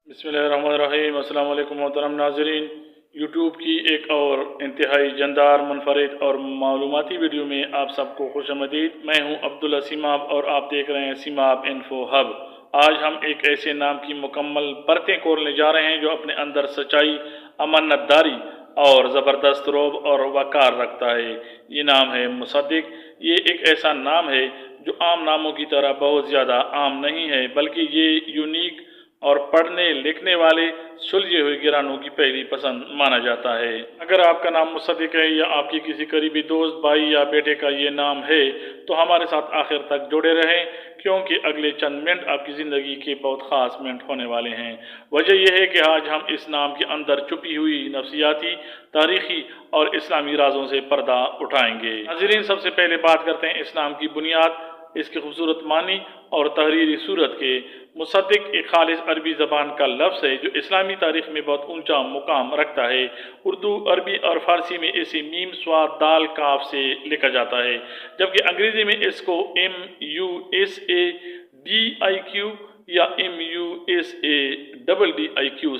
बिस्मिल्लाहिर्रहमानिर्रहीम। अस्सलाम वालेकुम मोहतरम नाज़रीन, यूट्यूब की एक और इंतहाई जानदार, मुनफरिद और मालूमाती वीडियो में आप सबको खुशामदीद। मैं हूं अब्दुल्ला सीमाब और आप देख रहे हैं सीमाब इन्फो हब। आज हम एक ऐसे नाम की मुकम्मल परतें खोलने जा रहे हैं जो अपने अंदर सच्चाई, अमानतदारी और ज़बरदस्त रोब और वक़ार रखता है। ये नाम है मुसद्दिक। ये एक ऐसा नाम है जो आम नामों की तरह बहुत ज़्यादा आम नहीं है, बल्कि ये यूनिक और पढ़ने लिखने वाले सुलझे हुए गिरानों की पहली पसंद माना जाता है। अगर आपका नाम मुसद्दिक है या आपकी किसी करीबी दोस्त, भाई या बेटे का ये नाम है तो हमारे साथ आखिर तक जुड़े रहें, क्योंकि अगले चंद मिनट आपकी ज़िंदगी के बहुत ख़ास मिनट होने वाले हैं। वजह यह है कि आज हम इस नाम के अंदर छुपी हुई नफ्सियाती, तारीख़ी और इस्लामी राजों से पर्दा उठाएंगे। नाज़रीन, सबसे पहले बात करते हैं इस नाम की बुनियाद, इसके खूबसूरत मानी और तहरीरी सूरत के। मुसद्दिक एक खालिस अरबी ज़बान का लफ्ज़ है जो इस्लामी तारीख़ में बहुत ऊंचा मुकाम रखता है। उर्दू, अरबी और फ़ारसी में इसे मीम, स्वाद, दाल, काफ से लिखा जाता है, जबकि अंग्रेज़ी में इसको MUSADIQ या MUSADDIQ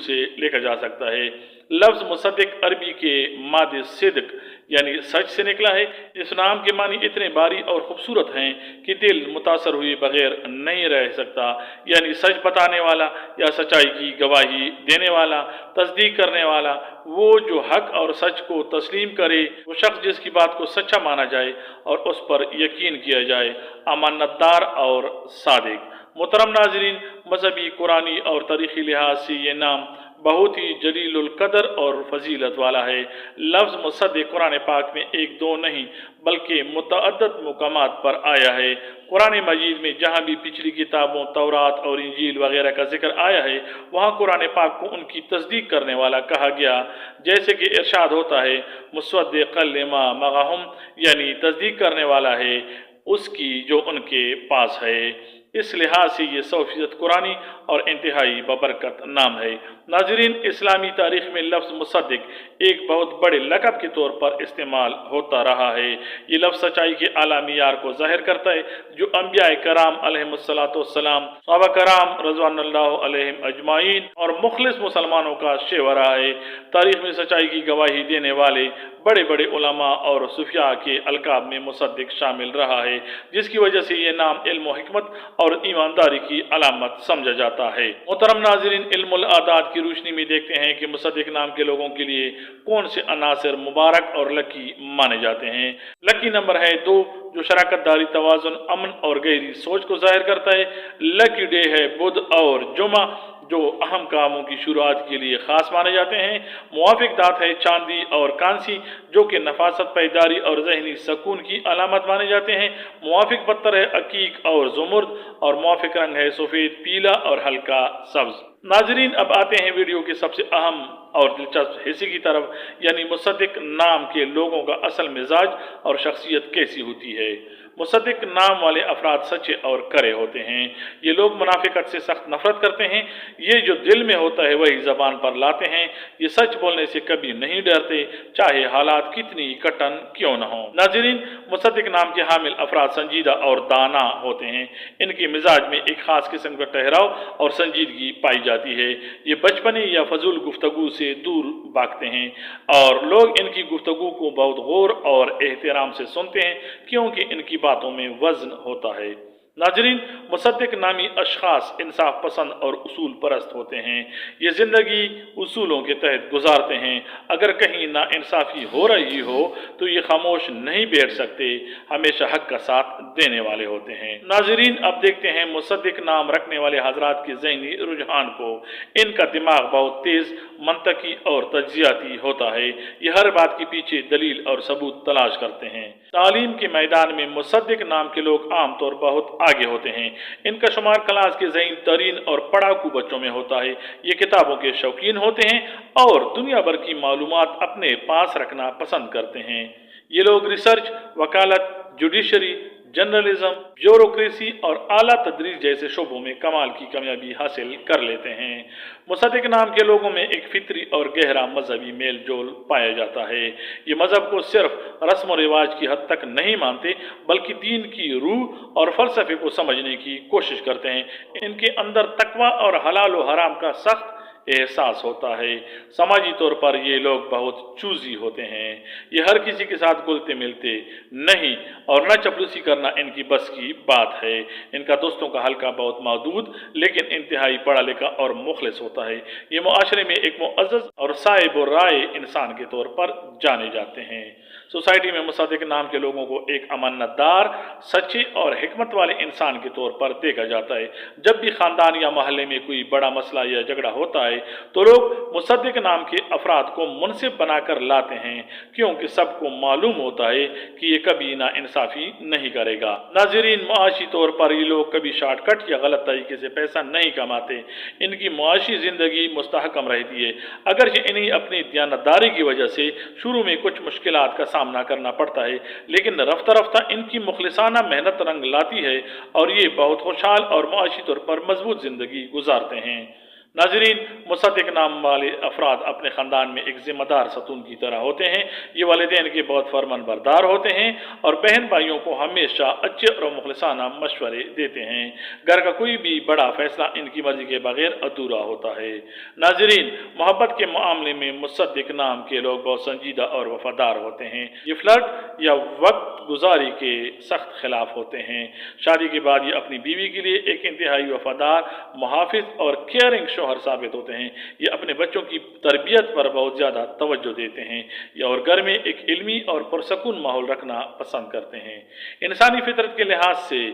से लिखा जा सकता है। लफ्ज़ मुसद्दिक अरबी के मादे सिद्क यानी सच से निकला है। इस नाम के मानी इतने बारी और ख़ूबसूरत हैं कि दिल मुतासर हुए बगैर नहीं रह सकता। यानी सच बताने वाला या सच्चाई की गवाही देने वाला, तस्दीक करने वाला, वो जो हक और सच को तस्लीम करे, वो शख्स जिसकी बात को सच्चा माना जाए और उस पर यकीन किया जाए, अमानतदार और सादिक। मोहतरम नाज़रीन, मजहबी, कुरानी और तारीख़ी लिहाज से ये नाम बहुत ही जलीलुल कदर और फजीलत वाला है। लफ्ज़ मुसद्दिक कुरान पाक में एक दो नहीं बल्कि मुतअद्दिद मुकामात पर आया है। कुरान मजीद में जहाँ भी पिछली किताबों तौरात और इंजील वगैरह का जिक्र आया है, वहाँ कुरान पाक को उनकी तस्दीक करने वाला कहा गया। जैसे कि इरशाद होता है, मुसद्दिक़न लिमा मअहुम, यानी तस्दीक करने वाला है उसकी जो उनके पास है। इस लिहाज से ये 100% कुरानी और इंतहाई बबरकत नाम है। नाज़रीन, इस्लामी तारीख़ में लफ्ज़ मुसद्दिक एक बहुत बड़े लक़ब के तौर पर इस्तेमाल होता रहा है। ये लफ्ज़ सच्चाई के आला मियार को ज़ाहिर करता है जो अंबिया कराम अलैहिमुस्सलाम, सहाबा कराम रज़वानुल्लाह अलैहिम अजमाइन और मुखलिस मुसलमानों का शेवरा है। तारीख़ में सच्चाई की गवाही देने वाले बड़े बड़े उलमा और सूफिया के अलकाब में मुसद्दिक शामिल रहा है, जिसकी वजह से ये नाम इल्म, हिकमत और ईमानदारी की अलामत समझा जाता है। मोहतरम नाज़रीन, इल्मुल आदात की रोशनी में देखते हैं कि मुसद्दिक नाम के लोगों के लिए कौन से अनासर मुबारक और लकी माने जाते हैं। लकी नंबर है 2, जो शराकत दारी, तवाज़ुन, अमन और गहरी सोच को जाहिर करता है। लकी डे है बुध और जुमा, जो अहम कामों की शुरुआत के लिए ख़ास माने जाते हैं। मुवाफ़िक दात है चांदी और कांसी, जो कि नफासत, पायदारी और जहनी सकून की अलामत माने जाते हैं। मुवाफ़िक पत्थर है अकीक और ज़ुमुर्द और मुवाफ़िक रंग है सफ़ेद, पीला और हल्का सब्ज़। नाज़रीन, अब आते हैं वीडियो के सबसे अहम और दिलचस्प हिस्से की तरफ, यानी मुसद्दिक नाम के लोगों का असल मिजाज और शख्सियत कैसी होती है। मुसद्दिक नाम वाले अफराद सच्चे और करे होते हैं। ये लोग मुनाफिकत से सख्त नफरत करते हैं। ये जो दिल में होता है वही ज़बान पर लाते हैं। ये सच बोलने से कभी नहीं डरते, चाहे हालात कितनी कठिन क्यों न हो। नाज़रीन, मुसद्दिक नाम के हामिल अफराद संजीदा और दाना होते हैं। इनके मिजाज में एक ख़ास किस्म का ठहराव और संजीदगी पाई जाती है। ये बचपने या फजूल गुफ्तगू से दूर भागते हैं और लोग इनकी गुफ्तगू को बहुत गौर और एहतराम से सुनते हैं, क्योंकि इनकी बातों में वज़न होता है। नाज़रीन, मुसद्दिक नामी अशख़ास इंसाफ पसंद और उसूल परस्त होते हैं। ये ज़िंदगी उसूलों के तहत गुजारते हैं। अगर कहीं नाइंसाफ़ी हो रही हो तो ये खामोश नहीं बैठ सकते, हमेशा हक का साथ देने वाले होते हैं। नाज़रीन, अब देखते हैं मुसद्दिक नाम रखने वाले हजरात के ज़हनी रुझान को। इनका दिमाग बहुत तेज़, मंतकी और तज्ज़ियाती होता है। ये हर बात के पीछे दलील और सबूत तलाश करते हैं। तालीम के मैदान में मुसद्दिक नाम के लोग आमतौर पर बहुत आगे होते हैं। इनका शुमार क्लास के ज़हीन तरीन और पढ़ाकू बच्चों में होता है। ये किताबों के शौकीन होते हैं और दुनिया भर की मालूमात अपने पास रखना पसंद करते हैं। ये लोग रिसर्च, वकालत, जुडिशरी, जर्नलिज्म, ब्यूरोक्रेसी और आला तदरीस जैसे शोबों में कमाल की कामयाबी हासिल कर लेते हैं। मुसद्दिक नाम के लोगों में एक फितरी और गहरा मजहबी मेल जोल पाया जाता है। ये मजहब को सिर्फ रस्म और रिवाज की हद तक नहीं मानते, बल्कि दीन की रूह और फलसफे को समझने की कोशिश करते हैं। इनके अंदर तकवा और हलाल व हराम का सख्त एहसास होता है। समाजी तौर पर ये लोग बहुत चूजी होते हैं। ये हर किसी के साथ घुलते मिलते नहीं और न चपलूसी करना इनकी बस की बात है। इनका दोस्तों का हल्का बहुत महदूद लेकिन इंतहाई पढ़ा लिखा और मुखलिस होता है। ये मुआशरे में एक मुअज़्ज़ज़ और साहिब व राय इंसान के तौर पर जाने जाते हैं। सोसाइटी में मुसद्दिक नाम के लोगों को एक अमानतदार, सच्चे और हिकमत वाले इंसान के तौर पर देखा जाता है। जब भी खानदान या मोहल्ले में कोई बड़ा मसला या झगड़ा होता है तो लोग मुसद्दिक नाम के अफराद को मुनसिब बनाकर लाते हैं, क्योंकि सबको मालूम होता है कि ये कभी ना इंसाफी नहीं करेगा। नाज़रीन, मुआशी तौर पर ये लोग कभी शॉर्टकट या गलत तरीके से पैसा नहीं कमाते। इनकी मुआशी ज़िंदगी मुस्तहकम रहती है। अगरचे इन्हें अपनी दयानतदारी की वजह से शुरू में कुछ मुश्किलात का सामना करना पड़ता है, लेकिन रफ्ता रफ्ता इनकी मुखलिसाना मेहनत रंग लाती है और ये बहुत खुशहाल और मुआशी तौर पर मजबूत ज़िंदगी गुजारते हैं। नाज़रीन, मुसद्दिक नाम वाले अफराद अपने ख़ानदान में एक ज़िम्मेदार सतून की तरह होते हैं। ये वालिदैन के बहुत फरमान बरदार होते हैं और बहन भाइयों को हमेशा अच्छे और मुखलिसाना मशवरे देते हैं। घर का कोई भी बड़ा फैसला इनकी मर्जी के बगैर अधूरा होता है। नाज़रीन, मोहब्बत के मामले में मुसद्दिक नाम के लोग बहुत संजीदा और वफादार होते हैं। ये फ्लर्ट या वक्त गुजारी के सख्त खिलाफ होते हैं। शादी के बाद ये अपनी बीवी के लिए एक इंतहाई वफादार, मुहाफिज और केयरिंग शौहर साबित होते हैं। ये अपने बच्चों की तरबियत पर बहुत ज़्यादा तवज्जो देते हैं और घर में एक इल्मी और पुरसकून माहौल रखना पसंद करते हैं। इंसानी फितरत के लिहाज से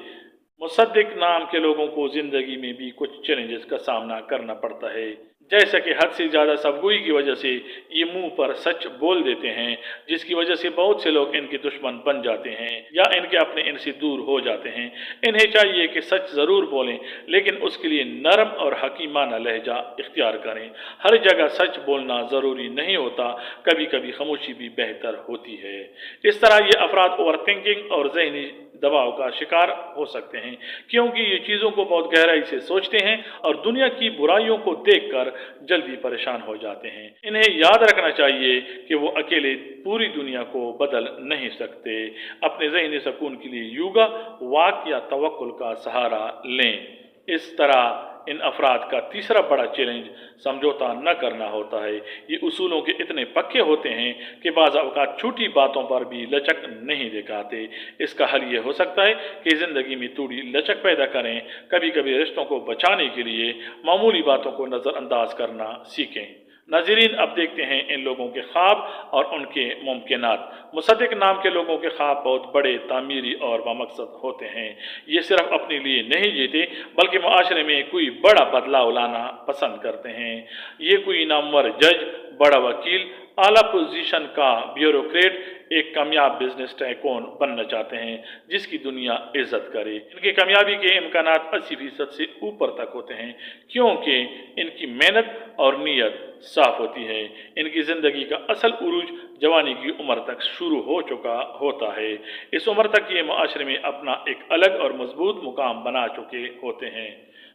मुसद्दिक नाम के लोगों को ज़िंदगी में भी कुछ चैलेंजेस का सामना करना पड़ता है, जैसा कि हद से ज़्यादा सबगोई की वजह से ये मुंह पर सच बोल देते हैं, जिसकी वजह से बहुत से लोग इनके दुश्मन बन जाते हैं या इनके अपने इनसे दूर हो जाते हैं। इन्हें चाहिए कि सच ज़रूर बोलें, लेकिन उसके लिए नरम और हकीमाना लहजा इख्तियार करें। हर जगह सच बोलना ज़रूरी नहीं होता, कभी कभी खामोशी भी बेहतर होती है। इस तरह ये अफराद ओवर थिंकिंग और जहनी दबाव का शिकार हो सकते हैं, क्योंकि ये चीज़ों को बहुत गहराई से सोचते हैं और दुनिया की बुराइयों को देखकर जल्दी परेशान हो जाते हैं। इन्हें याद रखना चाहिए कि वो अकेले पूरी दुनिया को बदल नहीं सकते। अपने ज़हनी सुकून के लिए योगा, वाक या तवक्कुल का सहारा लें। इस तरह इन अफराद का तीसरा बड़ा चैलेंज समझौता न करना होता है। ये उसूलों के इतने पक्के होते हैं कि बाज़ अवक़ात छोटी बातों पर भी लचक नहीं दिखाते। इसका हल ये हो सकता है कि ज़िंदगी में थोड़ी लचक पैदा करें। कभी कभी रिश्तों को बचाने के लिए मामूली बातों को नज़रअंदाज करना सीखें। नाज़रीन, अब देखते हैं इन लोगों के ख्वाब और उनके मुमकिनात। मुसद्दिक नाम के लोगों के ख्वाब बहुत बड़े, तामीरी और बामकसद होते हैं। ये सिर्फ अपने लिए नहीं जीते, बल्कि मुआशरे में कोई बड़ा बदलाव लाना पसंद करते हैं। ये कोई नामवर जज, बड़ा वकील, आला पोजीशन का ब्यूरोक्रेट, एक कामयाब बिजनेस टाइकून बनना चाहते हैं जिसकी दुनिया इज्जत करे। इनकी कामयाबी के इम्कानात 80% से ऊपर तक होते हैं, क्योंकि इनकी मेहनत और नीयत साफ होती है। इनकी ज़िंदगी का असल उरूज जवानी की उम्र तक शुरू हो चुका होता है। इस उम्र तक ये मुआशरे में अपना एक अलग और मजबूत मुकाम बना चुके होते हैं।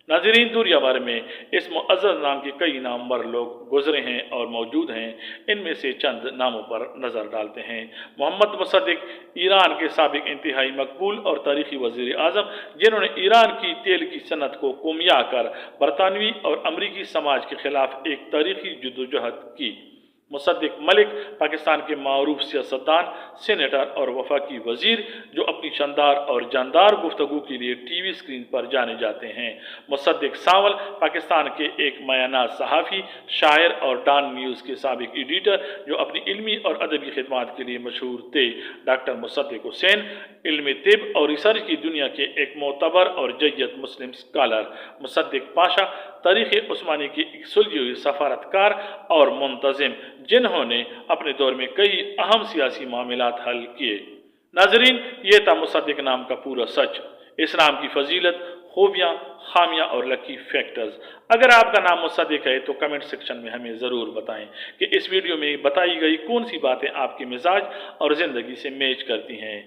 नाज़रीन, दुनिया भर में इस मुअज़्ज़ज़ नाम के कई नामवर लोग गुजरे हैं और मौजूद हैं। इनमें से चंद नामों पर नज़र डालते हैं। मोहम्मद मुसद्दिक, ईरान के साबिक इंतहाई मकबूल और तारीखी वज़ीर आज़म, जिन्होंने ईरान की तेल की सनत को कुमिया कर बरतानवी और अमरीकी समाज के खिलाफ एक तारीखी जद्दोजहद की। मुसद्दिक मलिक, पाकिस्तान के मारूफ सियासतदान, सेनेटर और वफाकी वज़ीर, जो अपनी शानदार और जानदार गुफ्तगू के लिए टीवी स्क्रीन पर जाने जाते हैं। मुसद्दिक सावल, पाकिस्तान के एक मायानाज़ सहाफ़ी, शायर और डॉन न्यूज़ के साबिक एडिटर, जो अपनी इल्मी और अदबी खिदमात के लिए मशहूर थे। डॉक्टर मुसद्दिक हुसैन, इल्म तिब और रिसर्च की दुनिया के एक मोतबर और जय्यद मुस्लिम स्कॉलर। मुसद्दिक पाशा, तारीख़ उस्मानी के एक सुलझे हुए सफारतकार और मुंतज़िम, जिन्होंने अपने दौर में कई अहम सियासी मामलात हल किए। नाज़रीन, ये था मुसद्दिक नाम का पूरा सच, इस नाम की फजीलत, खूबियाँ, खामियाँ और लकी फैक्टर्स। अगर आपका नाम मुसद्दिक है तो कमेंट सेक्शन में हमें ज़रूर बताएं कि इस वीडियो में बताई गई कौन सी बातें आपके मिजाज और ज़िंदगी से मैच करती हैं।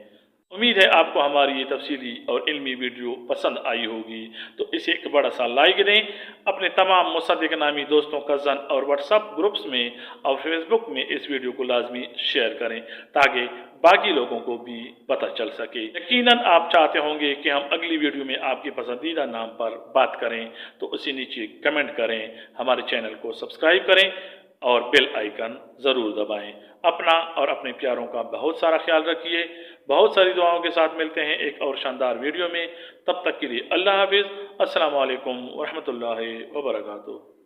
امید ہے آپ کو ہماری یہ تفصیلی اور علمی ویڈیو پسند آئی ہوگی، تو اسے ایک بڑا سا لائک دیں، اپنے تمام مصدق نامی دوستوں کزن اور واٹس ایپ گروپس میں اور فیس بک میں اس ویڈیو کو لازمی شیئر کریں تاکہ باقی لوگوں کو بھی پتہ چل سکے۔ یقیناً آپ چاہتے ہوں گے کہ ہم اگلی ویڈیو میں آپ کے پسندیدہ نام پر بات کریں، تو اسی نیچے کمنٹ کریں، ہمارے چینل کو سبسکرائب کریں اور بیل آئیکن ضرور دبائیں۔ اپنا اور اپنے پیاروں کا بہت سارا خیال رکھیے۔ بہت ساری دعاؤں کے ساتھ ملتے ہیں ایک اور شاندار ویڈیو میں، تب تک کے لیے اللہ حافظ۔ السلام علیکم ورحمۃ اللہ وبرکاتہ۔